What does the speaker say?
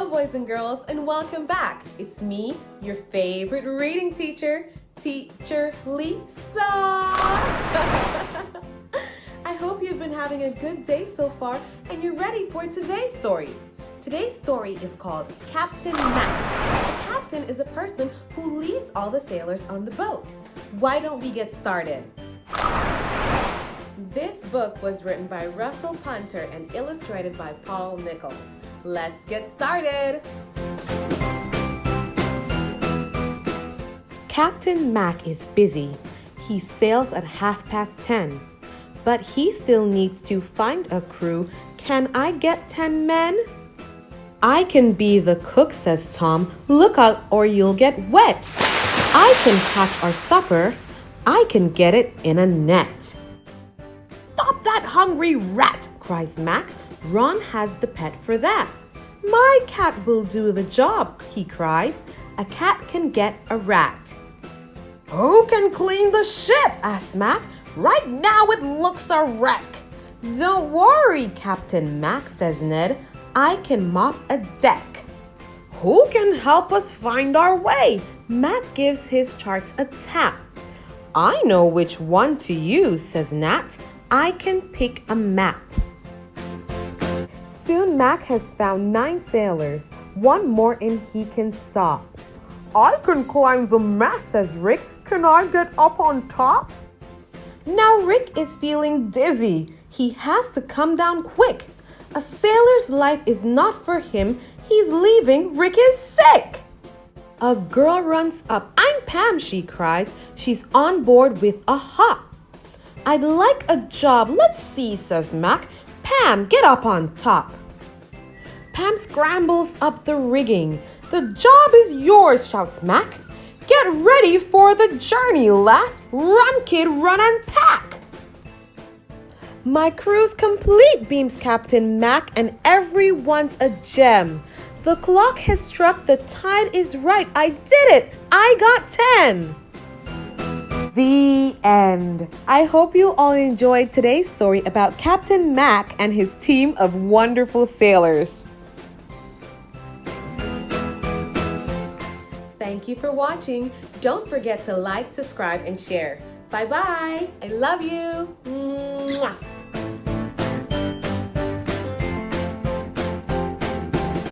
Hello, boys and girls, and welcome back. It's me, your favorite reading teacher, Teacher Lisa. I hope you've been having a good day so far and you're ready for today's story. Today's story is called Captain Mac. A captain is a person who leads all the sailors on the boat. Why don't we get started? This book was written by Russell Punter and illustrated by Nicholls. Let's get started! Captain Mac is busy. He sails at 10:30, but he still needs to find a crew. Can I get 10 men? I can be the cook, says Tom. Look out or you'll get wet. I can catch our supper. I can get it in a net. Stop that hungry rat, cries Mac. Ron has the pet for that. My cat will do the job, he cries. A cat can get a rat. Who can clean the ship, asks Mac. Right now it looks a wreck. Don't worry, Captain Mac, says Ned. I can mop a deck. Who can help us find our way? Mac gives his charts a tap. I know which one to use, says Nat. I can pick a map. Soon Mac has found 9 sailors. One more and he can stop. I can climb the mast, says Rick. Can I get up on top? Now Rick is feeling dizzy. He has to come down quick. A sailor's life is not for him. He's leaving. Rick is sick. A girl runs up. I'm Pam, she cries. She's on board with a hop. I'd like a job. Let's see, says Mac. Pam, get up on top. Pam scrambles up the rigging. The job is yours, shouts Mac. Get ready for the journey, lass. Run, kid, run and pack. My crew's complete, beams Captain Mac, and everyone's a gem. The clock has struck, the tide is right. I did it! I got 10! The end. I hope you all enjoyed today's story about Captain Mac and his team of wonderful sailors. Thank you for watching. Don't forget to like, subscribe, and share. Bye-bye. I love you. Mwah.